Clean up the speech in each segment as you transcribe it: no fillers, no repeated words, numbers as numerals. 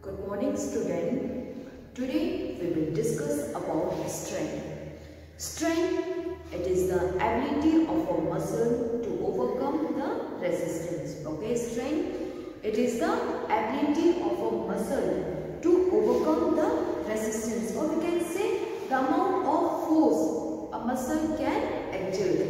Good morning, student. Today we will discuss about strength. Strength, it is the ability of a muscle to overcome the resistance. Okay, strength, it is the ability of a muscle to overcome the resistance, or we can say the amount of force a muscle can exert.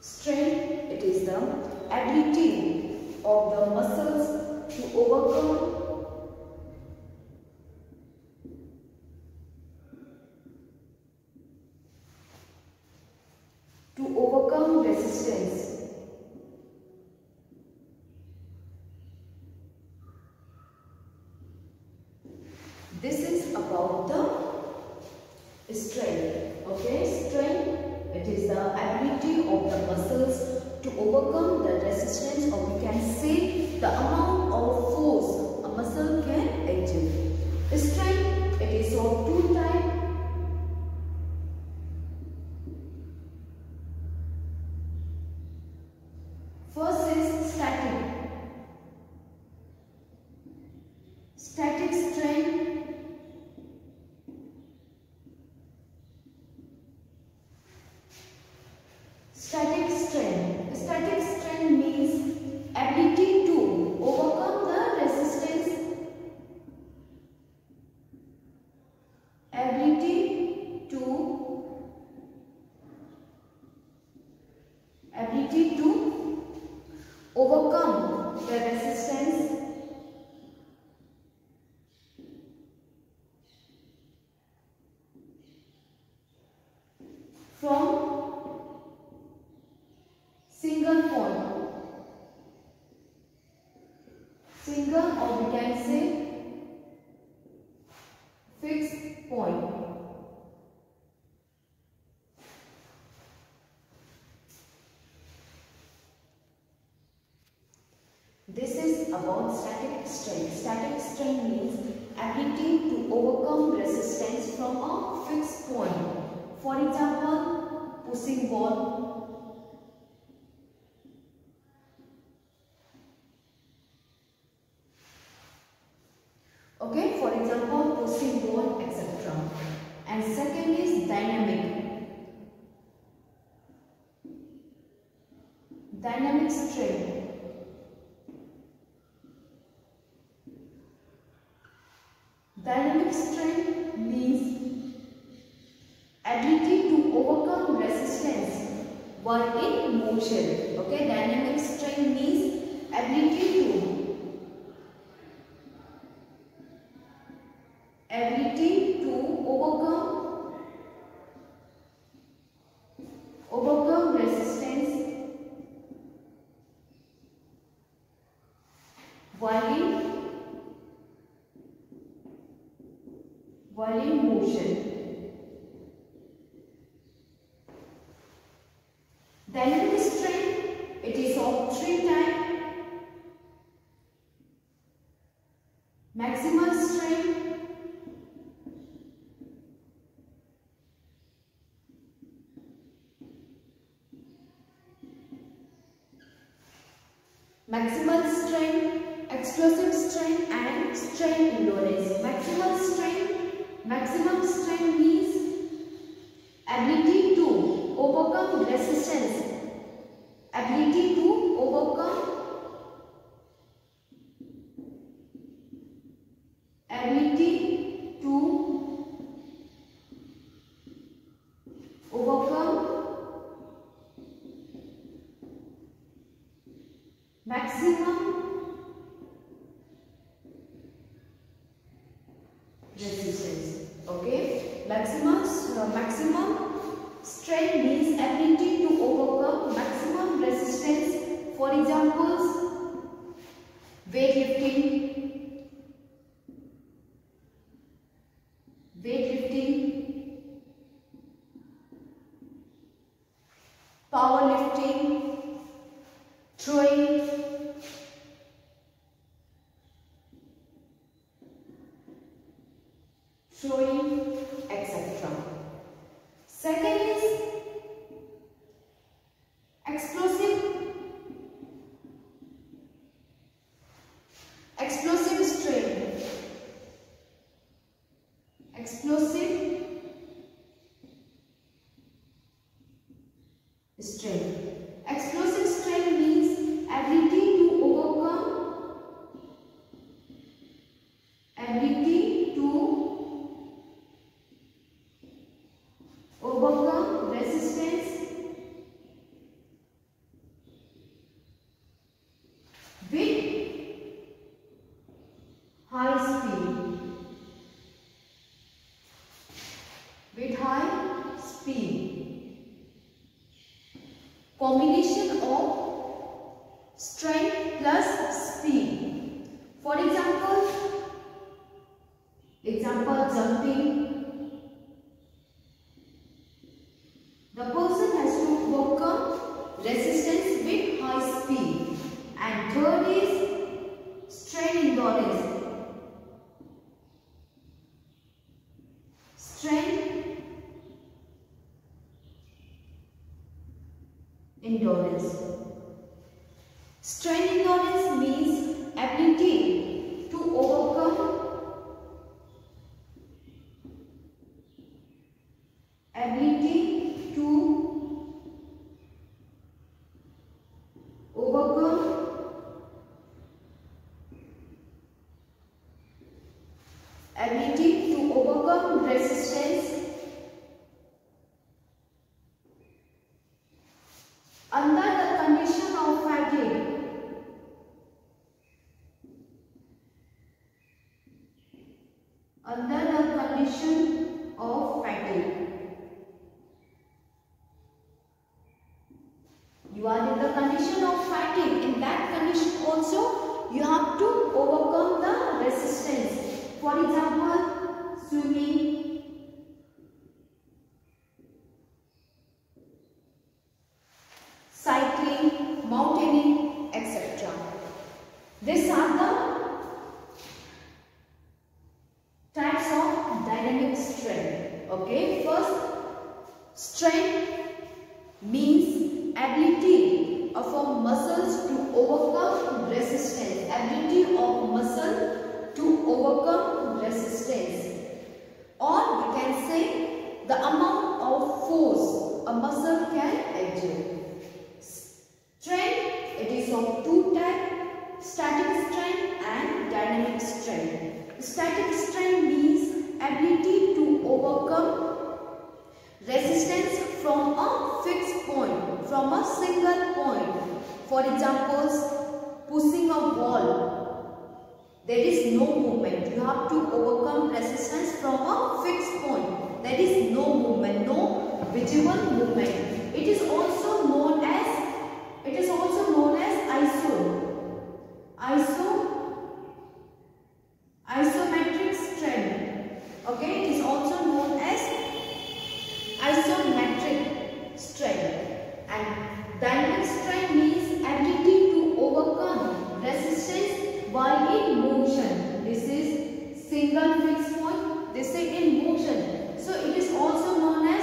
Strength is the ability of the muscles to overcome resistance. This is about the strength. Okay, strength, it is the ability of the muscles to overcome the resistance, or we can say the amount of force a muscle can exert. Strength, it is of two types. First is static. Static strength. Static strength means ability to overcome the resistance. Ability to overcome the resistance from single point, or we can say fixed point. This is about static strength. Static strength means ability to overcome resistance from a fixed point. For example, pushing ball. Okay, for example, pushing ball, etc. And second is dynamic. Dynamic strength. Dynamic strength means ability to overcome resistance while in motion. Okay, dynamic strength means ability to overcome resistance while in motion. Dynamic strength, it is of three types. Maximal strength, explosive strength, and strength endurance. Maximum strength means ability to overcome resistance. Ability to overcome maximum resistance. Okay, maximum strength means ability to overcome maximum resistance. For examples, weightlifting, powerlifting, strength. Explosive strength means ability to overcome resistance with high speed. Combination of strength plus speed. For example, jumping. The person has to overcome resistance with high speed. And third is strength endurance. Strength endurance. Strength endurance means ability to overcome resistance under the condition of fatigue. You are in the condition of fatigue. In that condition also, you have to overcome the resistance. For example, swimming, cycling, mountaineering, etc. These are the types of dynamic strength. Okay, first, strength means ability of our muscles to overcome resistance. Ability of muscle to overcome resistance. Or we can say the amount of force a muscle can exert. Strength, it is of two types, static strength and dynamic strength. Static strength means ability to overcome resistance from a fixed point, from a single point. For example, pushing a wall. There is no movement. You have to overcome resistance from a fixed point. There is no movement, no visible movement. It is also known as isometric strength. Okay, it is also known as isometric strength. And dynamic strength means ability to overcome resistance while in motion. This is single fixed point. This is in motion. So it is also known as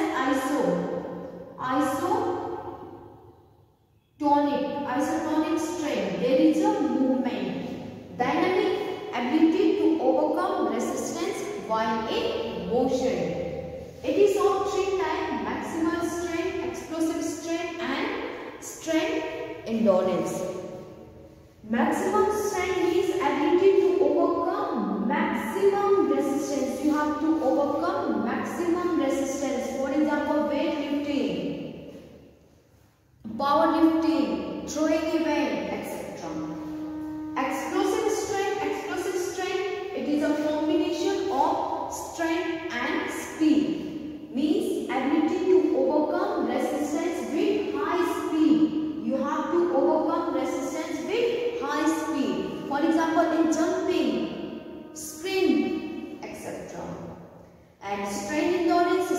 isotonic strength. There is a movement. Dynamic, ability to overcome resistance while in motion. It is of three types: maximal strength, explosive strength and strength endurance. Maximum strength means ability to overcome maximum resistance. You have to overcome maximum resistance. For example, weightlifting, powerlifting, throwing event, etc. Explosive strength, it is a combination of strength and speed. Means ability to overcome resistance with high speed. You have to overcome resistance with high speed. For example, in jumping, sprint, etc. And strength endurance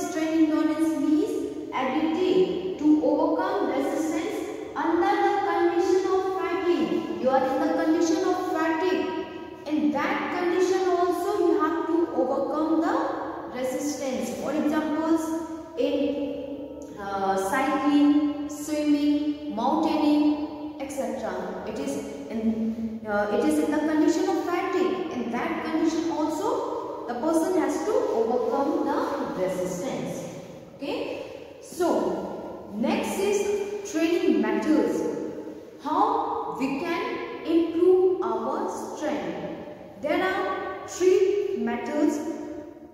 means ability to overcome resistance under the condition of fatigue. You are in the condition of fatigue. In that condition also you have to overcome the resistance. For example, in cycling, swimming, mountaineering, etc. It is in the condition of fatigue. In that condition also the person has to overcome the resistance. Okay. So next is methods how we can improve our strength. There are 3 methods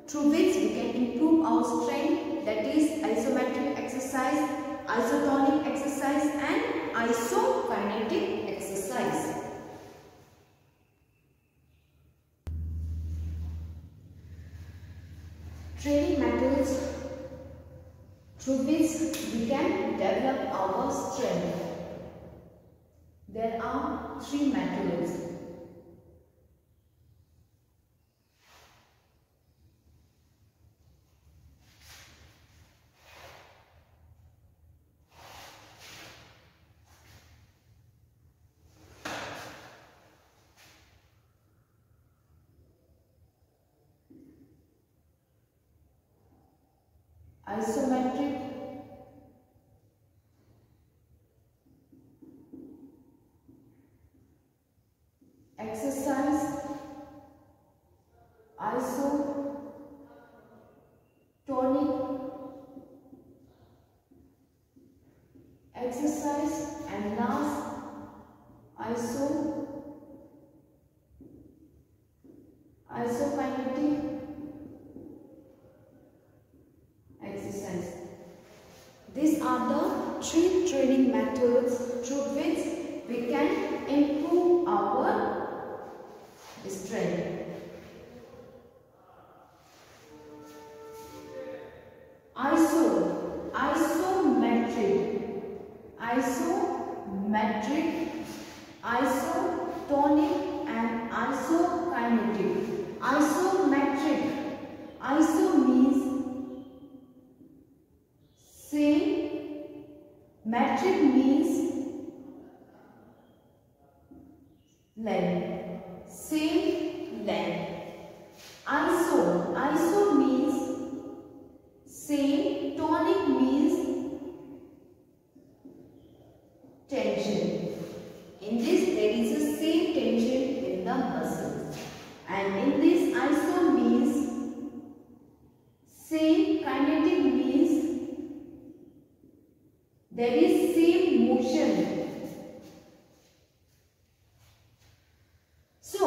through which we can improve our strength, that is isometric exercise, isotonic exercise and isokinetic exercise. Training methods through which we can develop our strength. There are 3 methods. Isometric exercise, isotonic exercise and last isokinetic exercise. These are the 3 training methods through which we can improve our strength. Isometric, isotonic and isokinetic. Isometric. Iso means same. Metric means length. Same length. Iso means same. Tonic means tension. In this there is a same tension in the muscles. And in this iso means same. Kinetic means there is same motion. So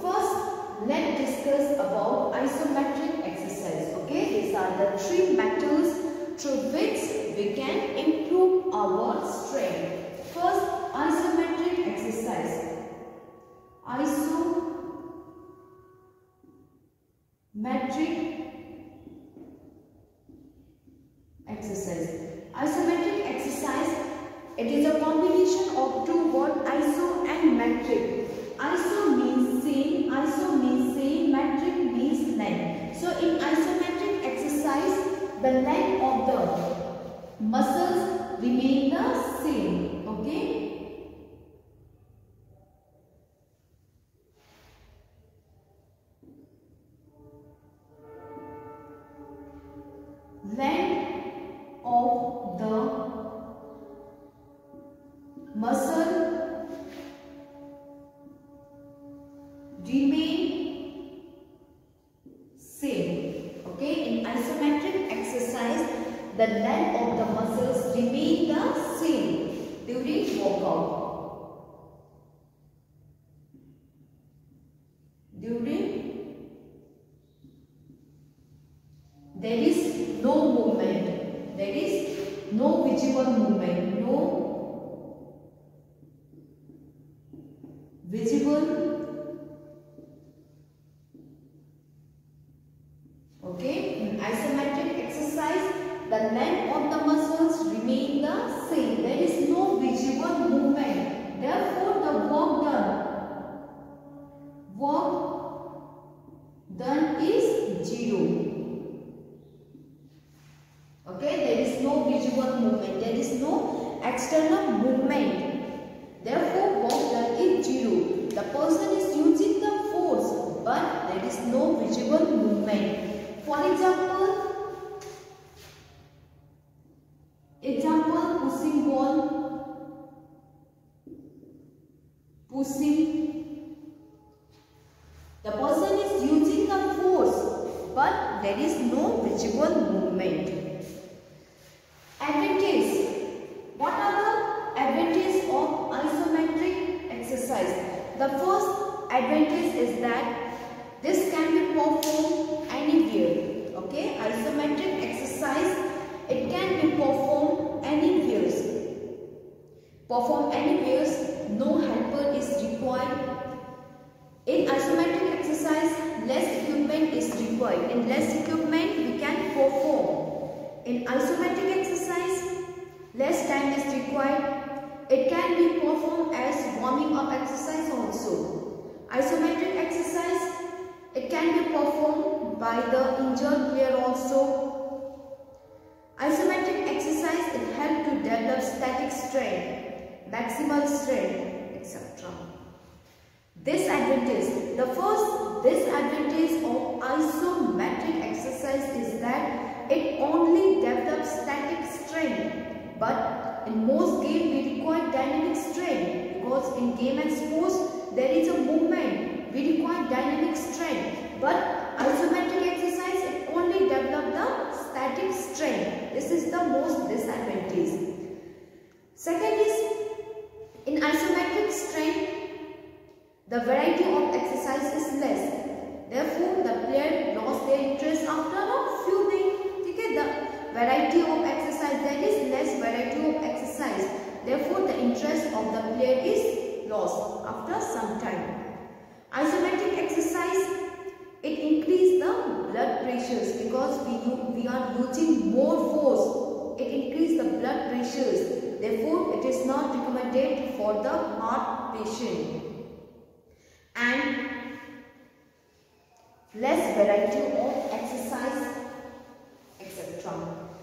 first let's discuss about isometric exercise. Okay, these are the 3 methods through which we can improve our strength. First, isometric exercise. Isometric exercise. Isometric exercise, it is a combination of 2 words, iso and metric. Iso means same, metric means length. So in isometric exercise, the length of the muscles remain the same. Okay. Length of the muscle remain same. Okay, in isometric exercise, the length of the muscles remain the same during workout. There is no movement. There is no visible movement. No visible. Okay. In isometric exercise, the length of the muscles remain the same. There is no visible movement. Therefore, the work done is 0. Okay, there is no visible movement. There is no external movement. Therefore, work done is 0. The person is using the force, but there is no visible movement. For example, pushing ball, the person is using the force, but there is no visible movement. Advantage. What are the first advantage is that this can be performed anywhere. Okay, isometric exercise, it can be performed anywhere. No helper is required. In isometric exercise, less equipment is required. In less equipment, we can perform. In isometric exercise, less time is required. It can be performed as warming up exercise also. Isometric exercise, it can be performed by the injured player also. Isometric exercise, it helps to develop static strength, maximal strength, etc. Disadvantage. The first disadvantage of isometric exercise is that it only develops static strength, but in most games we require dynamic strength, because in game and sports there is a movement, we require dynamic strength, but isometric exercise it only develops the static strength. This is the most disadvantage. Second is, in isometric strength, the variety of exercise is less. Therefore, the player lost their interest after a few days. Okay, the variety of exercise, there is less variety of exercise. Therefore, the interest of the player is lost after some time. Isometric exercise, it increases the blood pressures because we are using more force. It increases the blood pressures. Therefore, it is not recommended for the heart patient. And less variety of exercise, etc.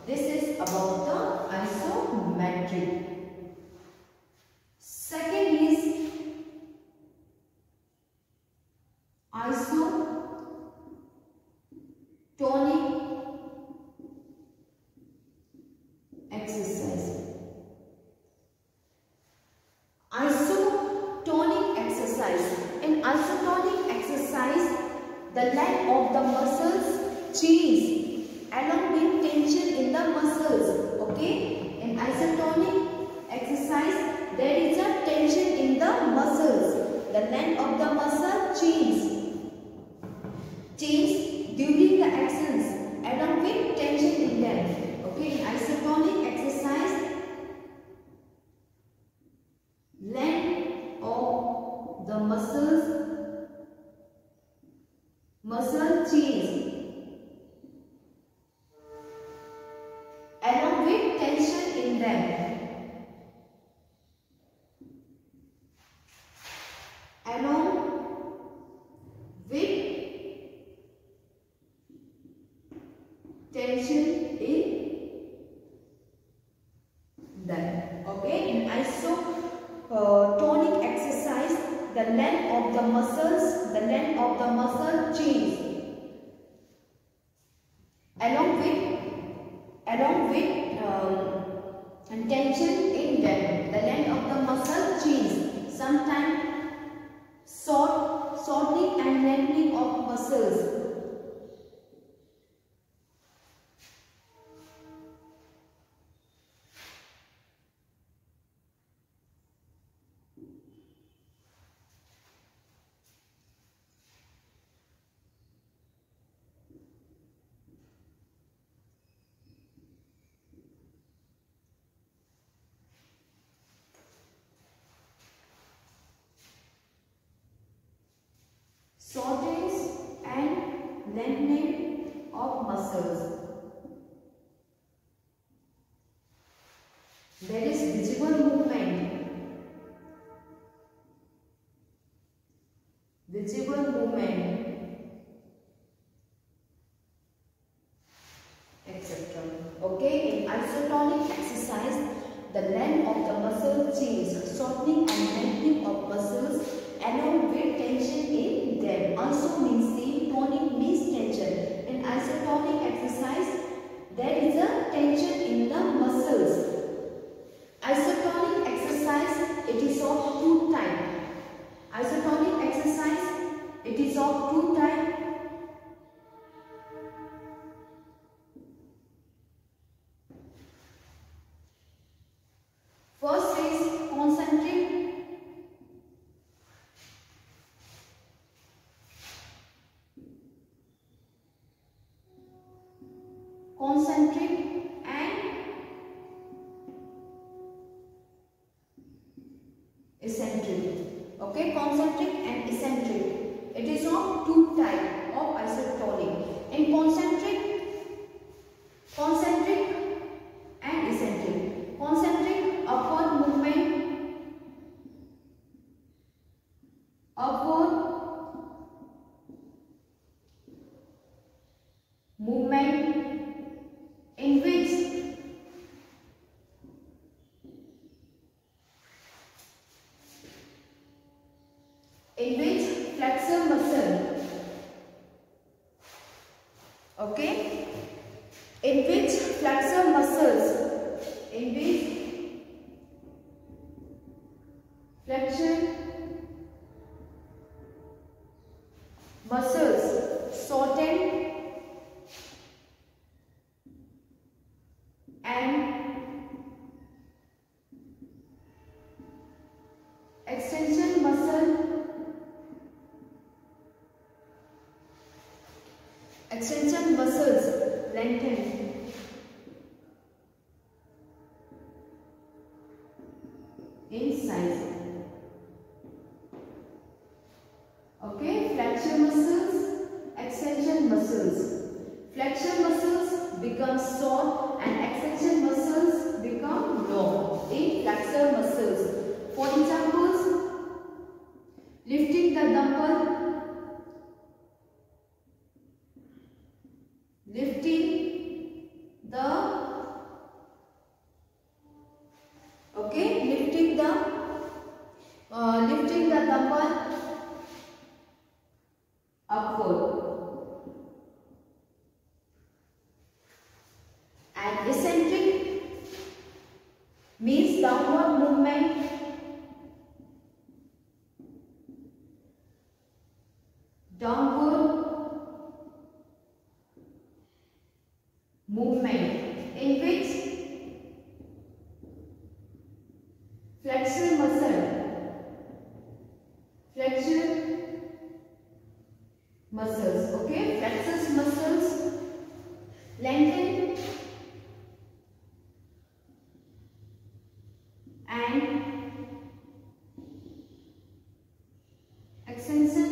This is about the isometric. Second is isotonic exercise. Isotonic exercise. In isotonic exercise, the length of the muscles change along with tension in the muscles. Okay, in isotonic exercise, there is a tension in the muscles. The length of the muscle change during the actions along with tension in them. Okay, in isotonic exercise, length of the muscle change along with tension in them. Along with tension in them. Okay, in isotonic exercise, the length of the muscle change along with tension in them. The length of the muscle change. Sometimes shortening and lengthening of muscles. Shortens and lengthening of muscles. There is visible movement. Etc. Okay, in isotonic exercise, the length of the muscle change, shortening and lengthening of muscles along with tension in them. Also means same, tonic means tension. In isotonic exercise, there is a tension in the muscles. Isotonic exercise, it is of two types. Isotonic exercise, it is of two types. First is concentric Okay, concentric and eccentric. It is of two types of isotonic. In concentric and eccentric. Concentric, upward movement in which flexor muscle, okay, in which flexor muscles, shorten and extension muscles lengthen. In size. Okay, flexor muscles, extension muscles. Flexor muscles become short and extension muscles become long in flexor muscles. For examples, lifting the dumbbell, lifting the dumbbell upward, and eccentric means downward movement in which flexor muscles, okay, flexor muscles lengthen and extension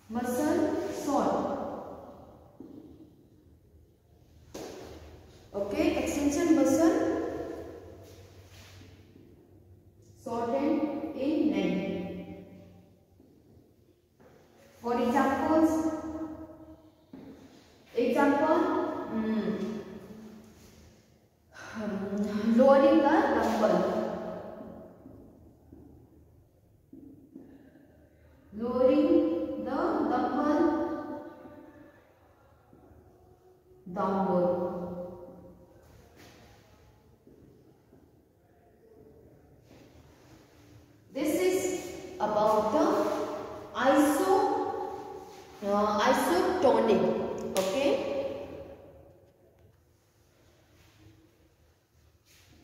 muscle short. Okay, extension muscle shorten in length. For examples, lowering the dumbbell, downward. This is about the isotonic. Okay,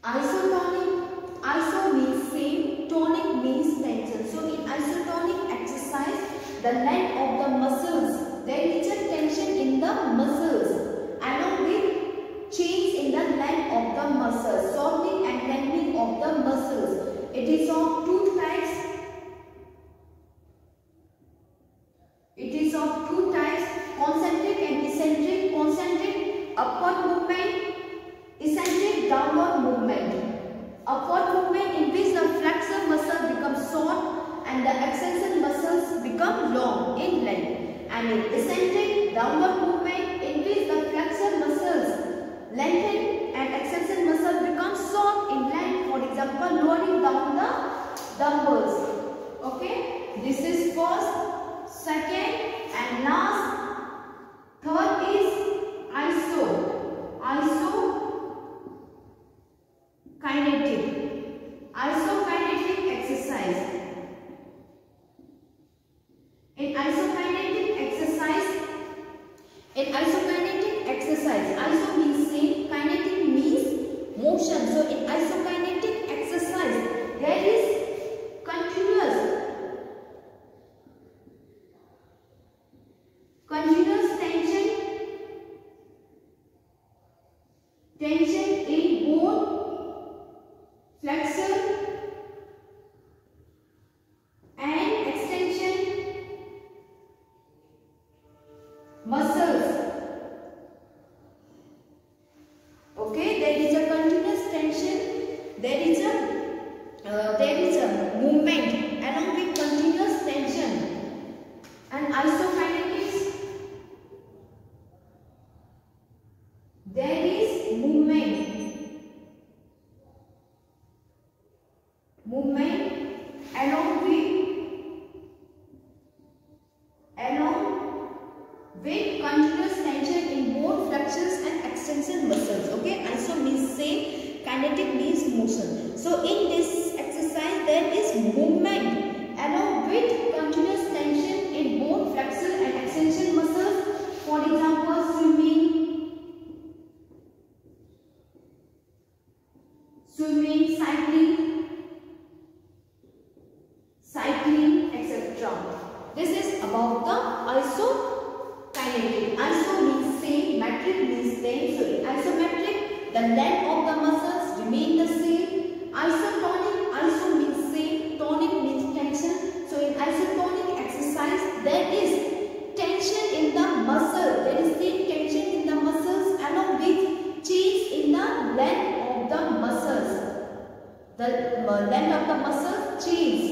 iso means same, tonic means tension. So in isotonic exercise, the length of the muscles, there is a tension in the muscles along with change in the length of the muscles, shortening and lengthening of the muscles. It is of two types. Concentric and eccentric. Concentric, upward movement. Eccentric, downward movement. Upward movement in which the flexor muscle becomes short and the extension muscles become long in length. And in eccentric, downward movement in which the flexor muscles lengthen and extension muscle become short in length. For example, lowering down the dumbbells. Okay, this is first, second and last. Third is isokinetic exercise. In isokinetic exercise, iso means same, kinetic means motion. So in isokinetic exercise, there is continuous tension in both flexor there is a movement along with continuous tension. And isokinetics, there is movement along with continuous tension in both flexors and extension muscles. Okay, iso means same, kinetic means motion. So in this exercise there is movement along with continuous tension in both flexor and extension muscles. For example, swimming, cycling, etc. This is about the isokinetic. Iso means same, metric means same. So in isometric, the length of the muscles remain the same. Isotonic, iso means same, tonic means tension. So in isotonic exercise, there is tension in the muscle. There is same tension in the muscles along with change in the length of the muscles. The length of the muscle change.